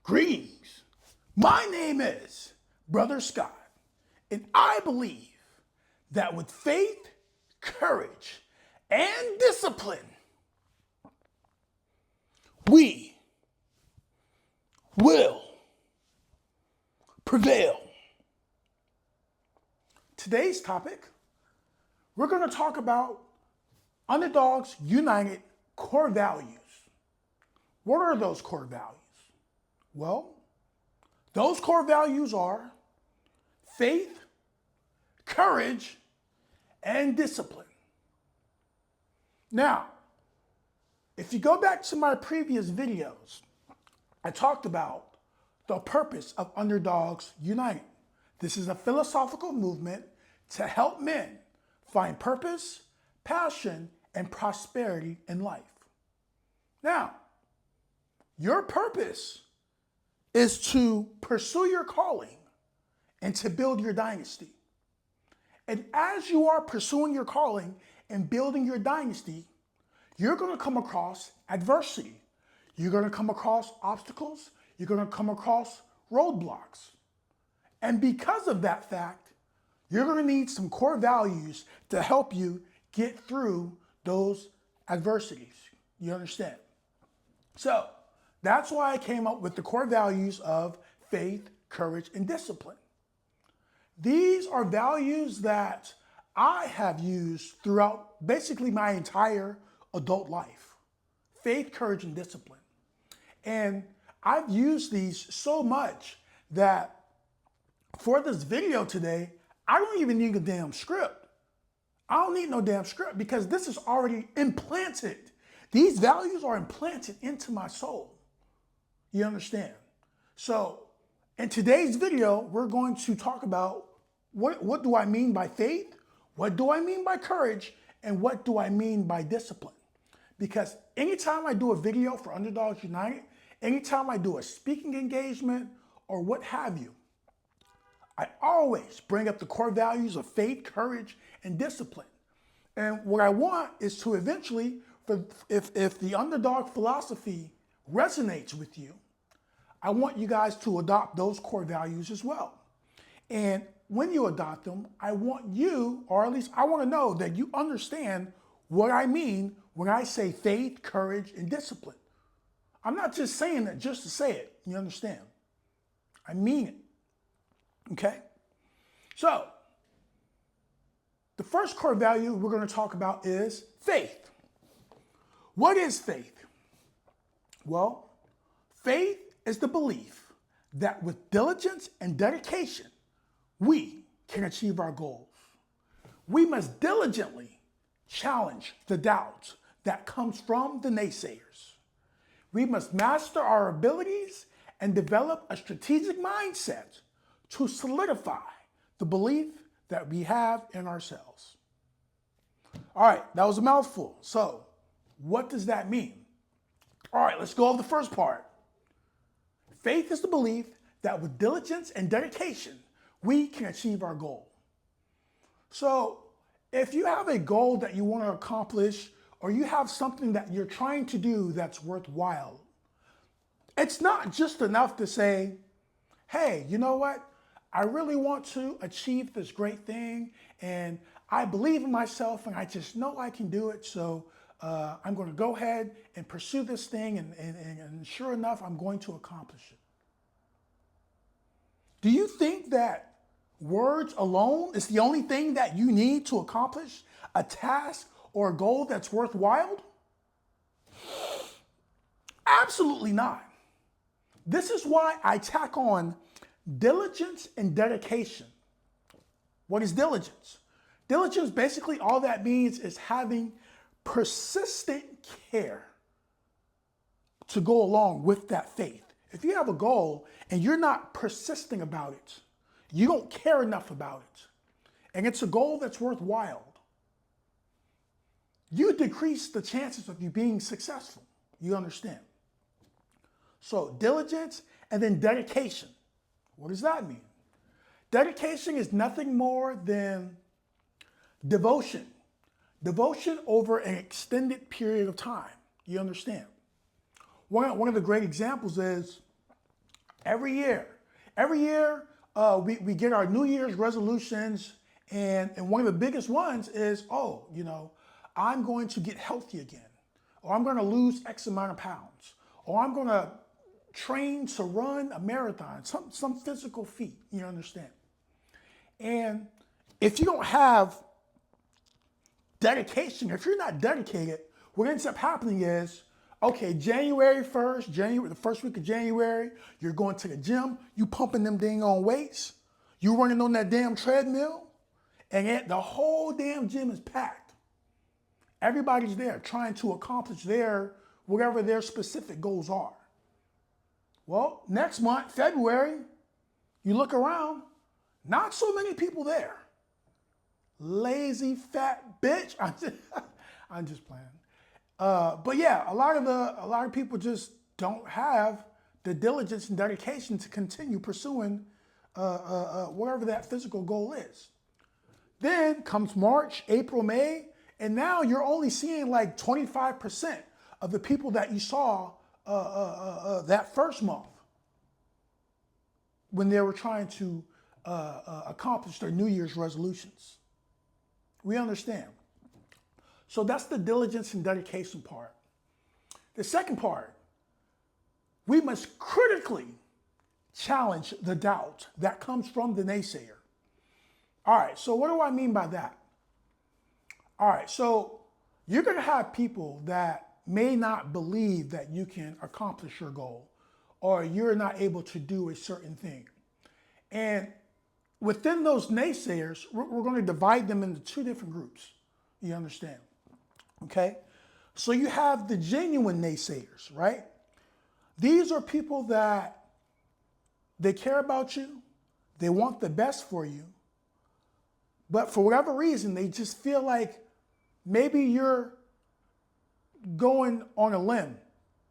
Greetings. My name is Brother Scott, and I believe that with faith, courage, and discipline, we will prevail. Today's topic, we're going to talk about Underdogs United core values. What are those core values? Well, those core values are faith, courage, and discipline. Now, if you go back to my previous videos, I talked about the purpose of Underdogs United. This is a philosophical movement to help men find purpose, passion, and prosperity in life. Now, your purpose is to pursue your calling and to build your dynasty. And as you are pursuing your calling and building your dynasty, you're going to come across adversity. You're going to come across obstacles. You're going to come across roadblocks. And because of that fact, you're going to need some core values to help you get through those adversities. You understand? So that's why I came up with the core values of faith, courage, and discipline. These are values that I have used throughout basically my entire adult life. Faith, courage, and discipline. And I've used these so much that for this video today, I don't even need a damn script. I don't need no damn script because this is already implanted. These values are implanted into my soul. You understand? So in today's video, we're going to talk about what do I mean by faith, what do I mean by courage, and what do I mean by discipline. Because anytime I do a video for Underdogs United, anytime I do a speaking engagement or what have you, I always bring up the core values of faith, courage, and discipline. And what I want is to eventually, if the underdog philosophy resonates with you, I want you guys to adopt those core values as well. And when you adopt them, I want you, or at least I want to know that you understand what I mean when I say faith, courage, and discipline. I'm not just saying that just to say it. You understand? I mean it. Okay? So, the first core value we're going to talk about is faith. What is faith? Well, faith is the belief that with diligence and dedication, we can achieve our goals. We must diligently challenge the doubts that comes from the naysayers. We must master our abilities and develop a strategic mindset to solidify the belief that we have in ourselves. All right, that was a mouthful. So, what does that mean? All right, let's go over the first part. Faith is the belief that with diligence and dedication, we can achieve our goal. So, if you have a goal that you want to accomplish, or you have something that you're trying to do that's worthwhile, it's not just enough to say, hey, you know what? I really want to achieve this great thing, and I believe in myself, and I just know I can do it, so I'm going to go ahead and pursue this thing, and sure enough, I'm going to accomplish it. Do you think that words alone is the only thing that you need to accomplish a task or a goal that's worthwhile? Absolutely not. This is why I tack on diligence and dedication. What is diligence? Diligence, basically all that means is having persistent care to go along with that faith. If you have a goal and you're not persisting about it, you don't care enough about it, and it's a goal that's worthwhile, you decrease the chances of you being successful. You understand? So diligence and then dedication. What does that mean? Dedication is nothing more than devotion. Devotion over an extended period of time. You understand? One of the great examples is Every year. Every year, we get our New Year's resolutions, and one of the biggest ones is, I'm going to get healthy again, or I'm going to lose X amount of pounds, or I'm going to train to run a marathon, some physical feat, you understand? And if you don't have dedication, if you're not dedicated, what ends up happening is, okay, January 1st, the first week of January, you're going to the gym, you pumping them dang on weights, you running on that damn treadmill, and the whole damn gym is packed. Everybody's there trying to accomplish whatever their specific goals are. Well, next month, February, you look around, not so many people there. Lazy fat bitch. I'm just playing. But yeah, a lot of people just don't have the diligence and dedication to continue pursuing whatever that physical goal is. Then comes March, April, May, and now you're only seeing like 25% of the people that you saw that first month when they were trying to accomplish their New Year's resolutions. We understand. So that's the diligence and dedication part. The second part, we must critically challenge the doubt that comes from the naysayer. All right, so what do I mean by that? All right, so you're going to have people that may not believe that you can accomplish your goal, or you're not able to do a certain thing. And within those naysayers, we're going to divide them into two different groups. You understand? Okay? So you have the genuine naysayers, right? These are people that they care about you, they want the best for you, but for whatever reason, they just feel like maybe you're going on a limb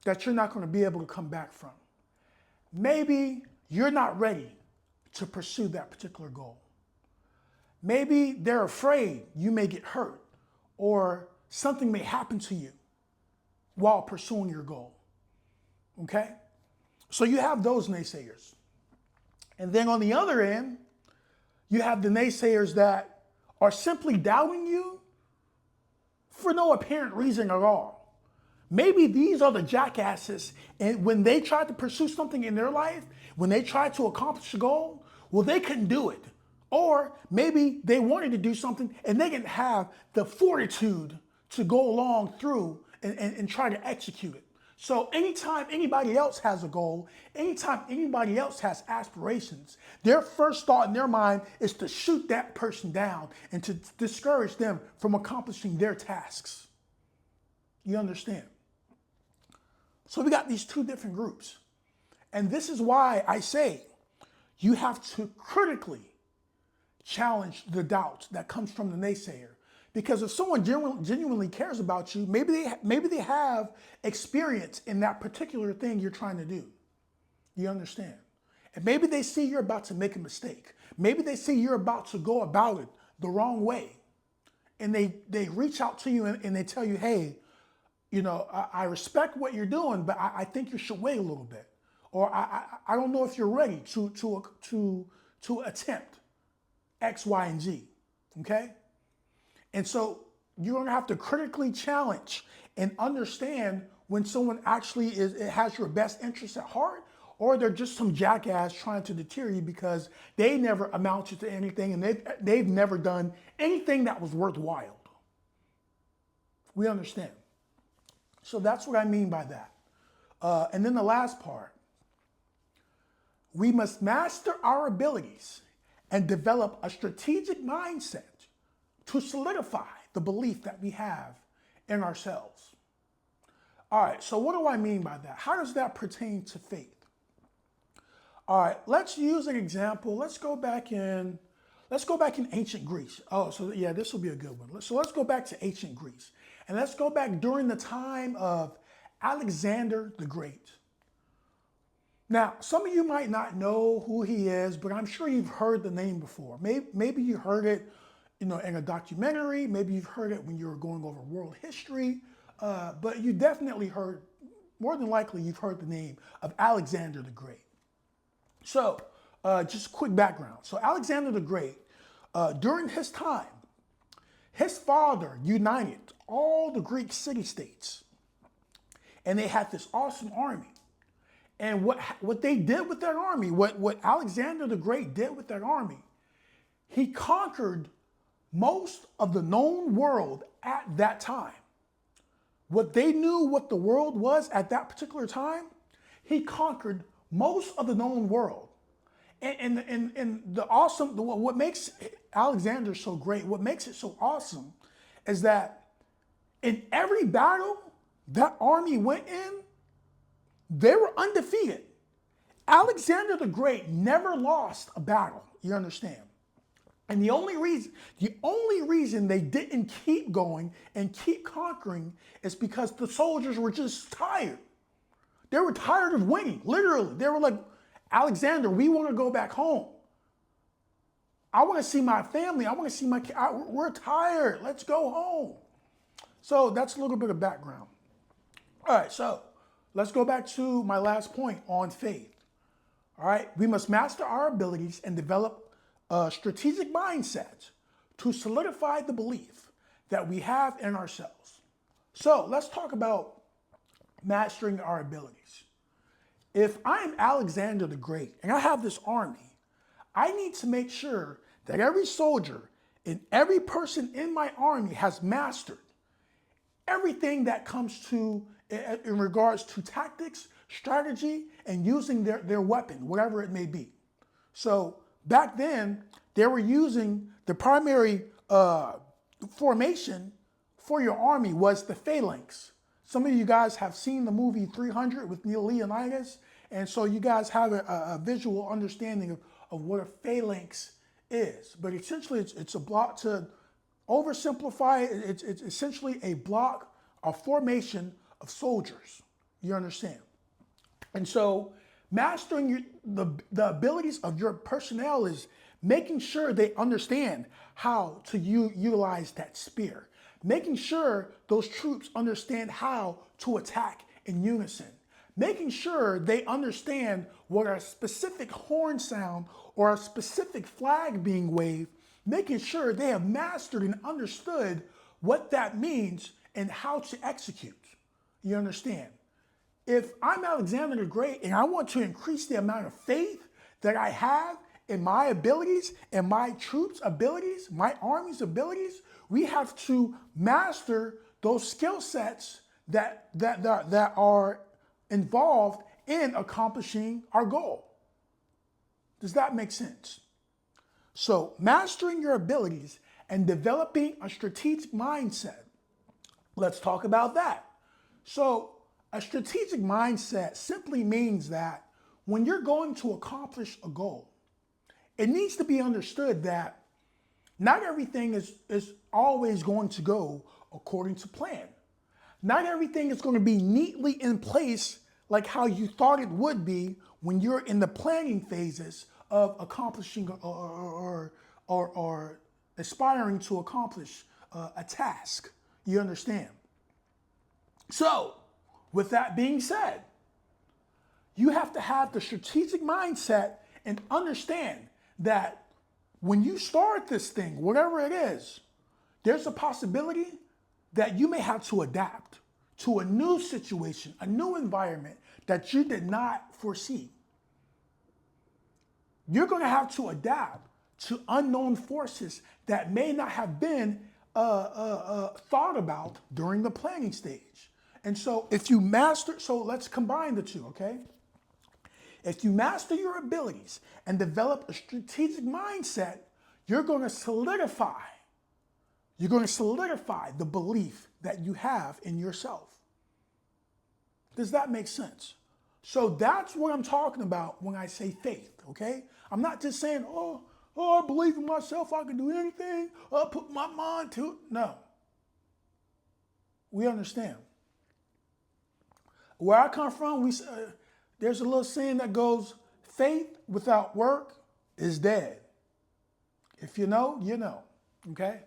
that you're not going to be able to come back from. Maybe you're not ready to pursue that particular goal. Maybe they're afraid you may get hurt or something may happen to you while pursuing your goal. Okay? So you have those naysayers. And then on the other end, you have the naysayers that are simply doubting you for no apparent reason at all. Maybe these are the jackasses, and when they try to pursue something in their life, when they try to accomplish a goal, well, they couldn't do it. Or maybe they wanted to do something and they didn't have the fortitude to go along through and try to execute it. So anytime anybody else has a goal, anytime anybody else has aspirations, their first thought in their mind is to shoot that person down and to discourage them from accomplishing their tasks. You understand? So we got these two different groups. And this is why I say you have to critically challenge the doubt that comes from the naysayer. Because if someone genuinely cares about you, maybe they have experience in that particular thing you're trying to do. You understand? And maybe they see you're about to make a mistake. Maybe they see you're about to go about it the wrong way. And they reach out to you and they tell you, hey, I respect what you're doing, but I think you should wait a little bit. Or I don't know if you're ready to attempt X, Y, and Z. Okay? And so you're going to have to critically challenge and understand when someone actually has your best interests at heart, or they're just some jackass trying to deter you because they never amounted to anything and they've never done anything that was worthwhile. We understand. So that's what I mean by that. And then the last part, we must master our abilities and develop a strategic mindset to solidify the belief that we have in ourselves. All right, so what do I mean by that? How does that pertain to faith? All right, let's use an example. Let's go back in ancient Greece. Oh, so yeah, this will be a good one. So let's go back to ancient Greece. And let's go back during the time of Alexander the Great. Now, some of you might not know who he is, but I'm sure you've heard the name before. Maybe you heard it in a documentary. Maybe you've heard it when you were going over world history. But you definitely heard, more than likely, you've heard the name of Alexander the Great. So, just a quick background. So, Alexander the Great, during his time, his father united all the Greek city-states, and they had this awesome army. And what they did with that army, what Alexander the Great did with that army, he conquered most of the known world at that time. What they knew what the world was at that particular time, he conquered most of the known world. And the awesome, what makes Alexander so great, what makes it so awesome is that in every battle that army went in, they were undefeated. Alexander the Great never lost a battle, you understand? And the only reason they didn't keep going and keep conquering is because the soldiers were just tired. They were tired of winning, literally. They were like, Alexander, we want to go back home. I want to see my family. I want to see my kids. We're tired. Let's go home. So that's a little bit of background. All right, so let's go back to my last point on faith. All right, we must master our abilities and develop a strategic mindset to solidify the belief that we have in ourselves. So let's talk about mastering our abilities. If I'm Alexander the Great and I have this army, I need to make sure that every soldier and every person in my army has mastered everything that comes to in regards to tactics, strategy, and using their weapon, whatever it may be. So back then, they were using the primary formation for your army was the phalanx. Some of you guys have seen the movie 300 with Neil Leonidas, and so you guys have a visual understanding of what a phalanx is. But essentially, it's a block. To oversimplify it, it's essentially a block, a formation of soldiers. You understand? And so mastering the abilities of your personnel is making sure they understand how to utilize that spear. Making sure those troops understand how to attack in unison. Making sure they understand what a specific horn sound or a specific flag being waved. Making sure they have mastered and understood what that means and how to execute. You understand? If I'm Alexander the Great and I want to increase the amount of faith that I have in my abilities and my troops' abilities, my army's abilities, we have to master those skill sets that are involved in accomplishing our goal. Does that make sense? So mastering your abilities and developing a strategic mindset. Let's talk about that. So a strategic mindset simply means that when you're going to accomplish a goal, it needs to be understood that not everything is always going to go according to plan. Not everything is going to be neatly in place like how you thought it would be when you're in the planning phases of accomplishing or aspiring to accomplish a task. You understand? So, with that being said, you have to have the strategic mindset and understand that when you start this thing, whatever it is, there's a possibility that you may have to adapt to a new situation, a new environment that you did not foresee. You're going to have to adapt to unknown forces that may not have been thought about during the planning stage. And so so let's combine the two, okay? If you master your abilities and develop a strategic mindset, you're going to solidify the belief that you have in yourself. Does that make sense? So that's what I'm talking about when I say faith, okay? I'm not just saying, oh, I believe in myself, I can do anything, I'll put my mind to it. No. We understand. Where I come from, there's a little saying that goes, faith without work is dead. If you know, you know, okay?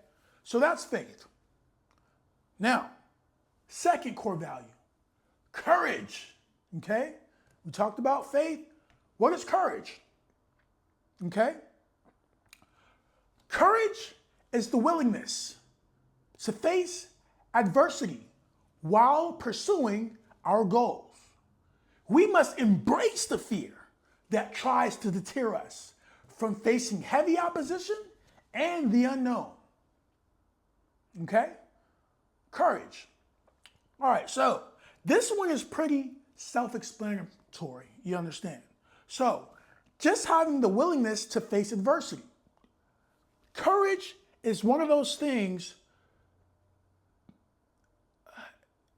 So that's faith. Now, second core value, courage, okay? We talked about faith. What is courage? Okay? Courage is the willingness to face adversity while pursuing our goals. We must embrace the fear that tries to deter us from facing heavy opposition and the unknown. Okay? Courage. All right, so this one is pretty self-explanatory, you understand? So, just having the willingness to face adversity. Courage is one of those things,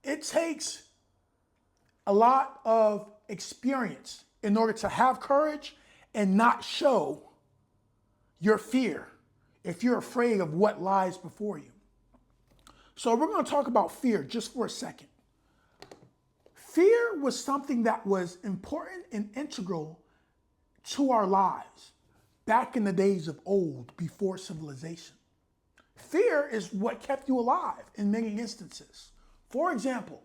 it takes a lot of experience in order to have courage and not show your fear if you're afraid of what lies before you. So we're going to talk about fear just for a second. Fear was something that was important and integral to our lives back in the days of old, before civilization. Fear is what kept you alive in many instances. For example,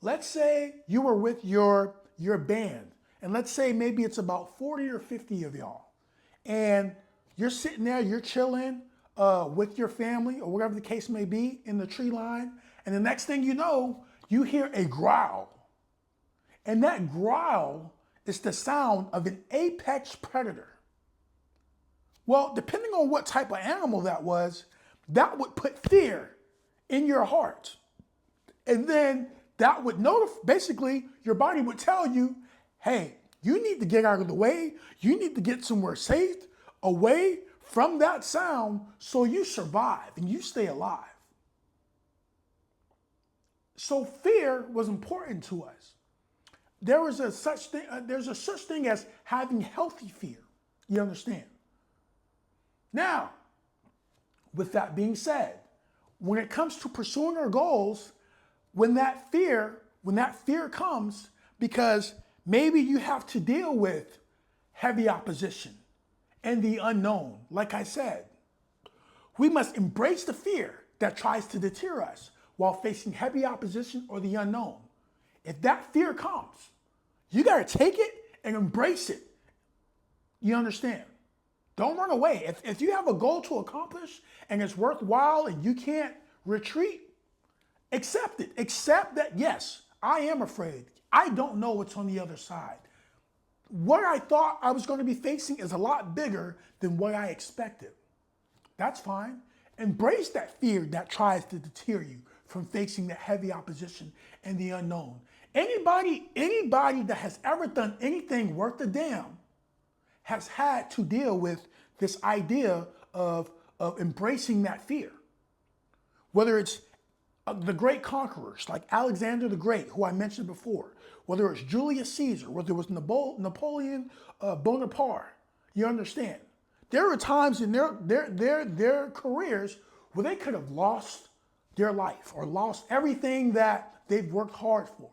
let's say you were with your band, and let's say maybe it's about 40 or 50 of y'all, and you're sitting there, you're chilling with your family or whatever the case may be in the tree line, and the next thing you know, you hear a growl. And that growl is the sound of an apex predator. Well, depending on what type of animal that was, that would put fear in your heart. And then that would basically your body would tell you, hey, you need to get out of the way. You need to get somewhere safe, away from that sound, so you survive and you stay alive. So fear was important to us. There's a such thing as having healthy fear. You understand? Now, with that being said, when it comes to pursuing our goals, when that fear comes, because maybe you have to deal with heavy opposition and the unknown, like I said, we must embrace the fear that tries to deter us while facing heavy opposition or the unknown. If that fear comes, you got to take it and embrace it. You understand? Don't run away. If you have a goal to accomplish and it's worthwhile and you can't retreat, accept it. Accept that, yes, I am afraid. I don't know what's on the other side. What I thought I was going to be facing is a lot bigger than what I expected. That's fine. Embrace that fear that tries to deter you from facing the heavy opposition and the unknown. Anybody that has ever done anything worth a damn has had to deal with this idea of embracing that fear. Whether it's the great conquerors like Alexander the Great, who I mentioned before, whether it's Julius Caesar, whether it was Napoleon Bonaparte, you understand. There were times in their careers where they could have lost their life or lost everything that they've worked hard for.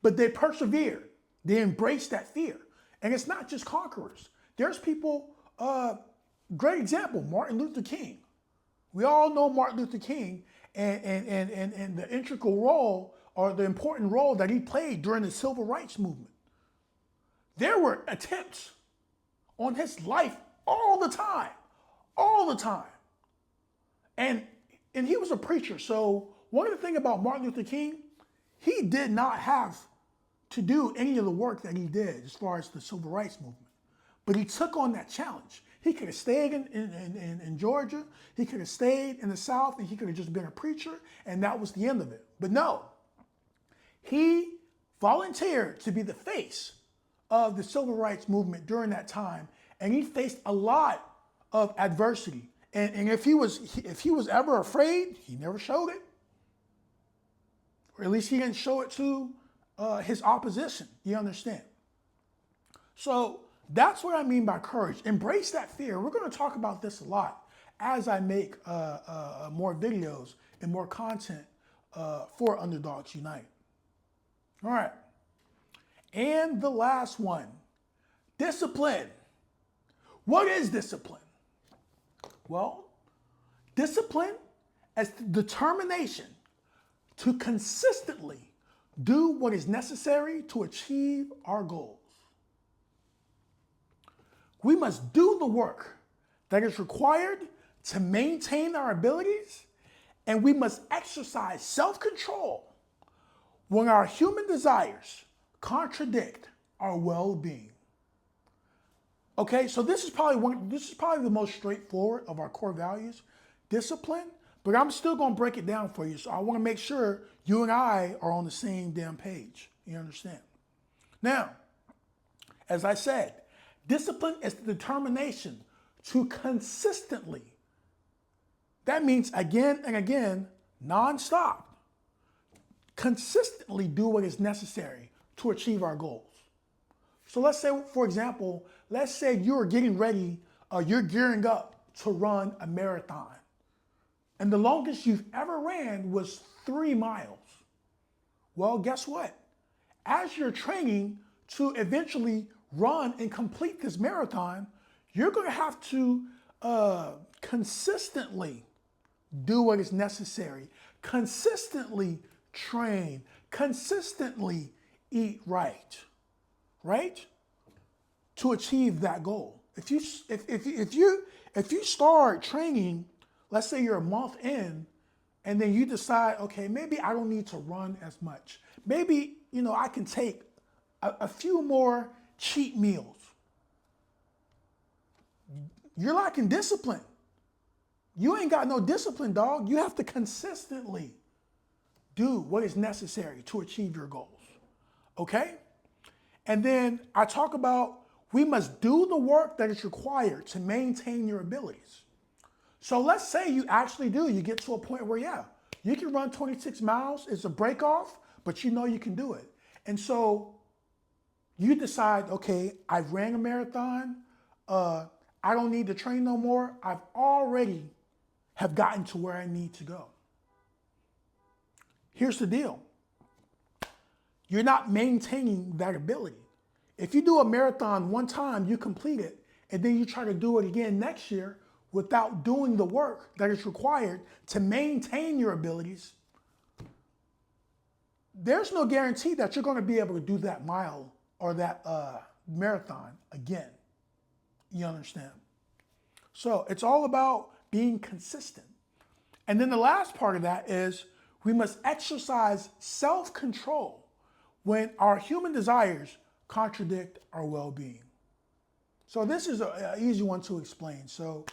But they persevered. They embraced that fear. And it's not just conquerors. There's people, great example, Martin Luther King. We all know Martin Luther King and the integral role or the important role that he played during the civil rights movement. There were attempts on his life all the time. And he was a preacher. So one of the things about Martin Luther King, he did not have to do any of the work that he did as far as the civil rights movement. But he took on that challenge. He could have stayed in Georgia, he could have stayed in the South, and he could have just been a preacher, and that was the end of it. But no, he volunteered to be the face of the civil rights movement during that time, and he faced a lot of adversity. And if he was ever afraid, he never showed it. Or at least he didn't show it to his opposition. You understand? So that's what I mean by courage. Embrace that fear. We're going to talk about this a lot as I make more videos and more content for Underdogs Unite. All right. And the last one, discipline. What is discipline? Well, discipline is determination to consistently do what is necessary to achieve our goals. We must do the work that is required to maintain our abilities, and we must exercise self-control when our human desires contradict our well-being. Okay, so this is probably the most straightforward of our core values, discipline, but I'm still going to break it down for you. So I want to make sure you and I are on the same damn page. You understand? Now, as I said, discipline is the determination to consistently, that means again and again, nonstop, consistently do what is necessary to achieve our goals. So let's say, for example, let's say you're getting ready, you're gearing up to run a marathon. And the longest you've ever ran was 3 miles. Well, guess what? As you're training to eventually run and complete this marathon, you're going to have to consistently do what is necessary, consistently train, consistently eat right, to achieve that goal. If you start training, let's say you're a month in, and then you decide, okay, maybe I don't need to run as much. Maybe, I can take a few more cheat meals. You're lacking discipline. You ain't got no discipline, dog. You have to consistently do what is necessary to achieve your goals. Okay? And then I talk about we must do the work that is required to maintain your abilities. So let's say you actually do. You get to a point where, yeah, you can run 26 miles. It's a break off, but you know you can do it. And so you decide, okay, I've ran a marathon. I don't need to train no more. I've already have gotten to where I need to go. Here's the deal. You're not maintaining that ability. If you do a marathon one time, you complete it, and then you try to do it again next year without doing the work that is required to maintain your abilities, there's no guarantee that you're going to be able to do that mile or that marathon again. You understand? So it's all about being consistent. And then the last part of that is we must exercise self-control when our human desires contradict our well-being. So this is an easy one to explain. So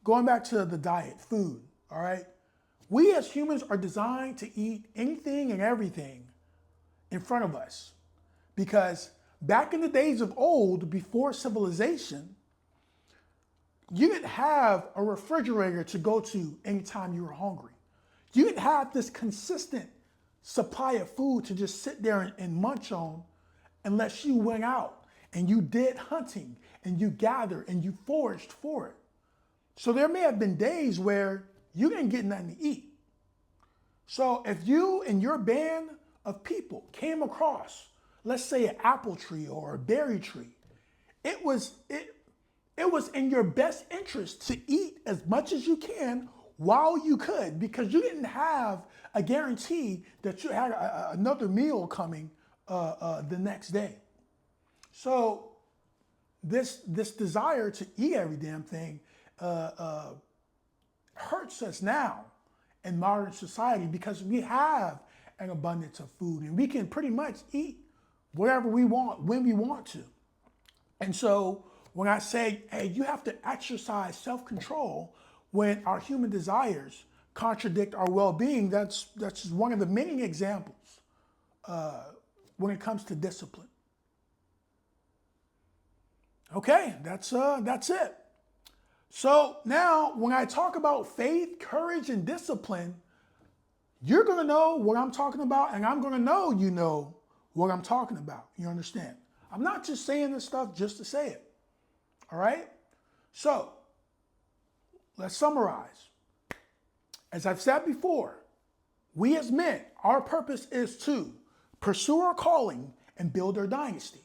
going back to the diet, food, all right? We as humans are designed to eat anything and everything in front of us, because back in the days of old, before civilization, you didn't have a refrigerator to go to anytime you were hungry. You didn't have this consistent supply of food to just sit there and munch on unless you went out and you did hunting and you gathered and you foraged for it. So there may have been days where you didn't get nothing to eat. So if you and your band of people came across, let's say, an apple tree or a berry tree, it was in your best interest to eat as much as you can while you could, because you didn't have a guarantee that you had another meal coming the next day. So this desire to eat every damn thing hurts us now in modern society, because we have an abundance of food and we can pretty much eat whatever we want when we want to. And so when I say, hey, you have to exercise self-control when our human desires contradict our well-being, that's just one of the many examples when it comes to discipline. Okay, that's it. So now when I talk about faith, courage, and discipline, you're going to know what I'm talking about, and I'm going to know you know what I'm talking about. You understand? I'm not just saying this stuff just to say it. All right? So let's summarize. As I've said before, we as men, our purpose is to pursue our calling and build our dynasty.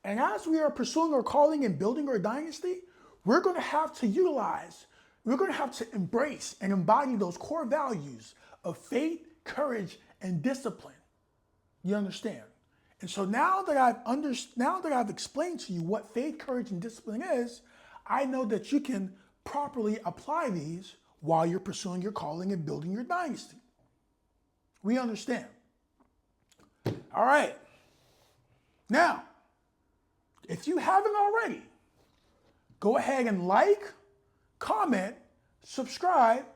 And as we are pursuing our calling and building our dynasty, we're going to have to embrace and embody those core values of faith, courage, and discipline. You understand? And so now that I've explained to you what faith, courage, and discipline is, I know that you can properly apply these while you're pursuing your calling and building your dynasty. We understand. All right. Now, if you haven't already, go ahead and like, comment, subscribe,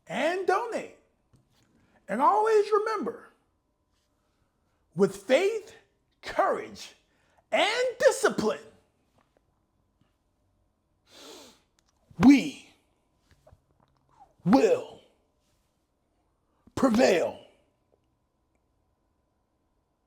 and donate. And always remember, with faith, courage, and discipline, we will prevail.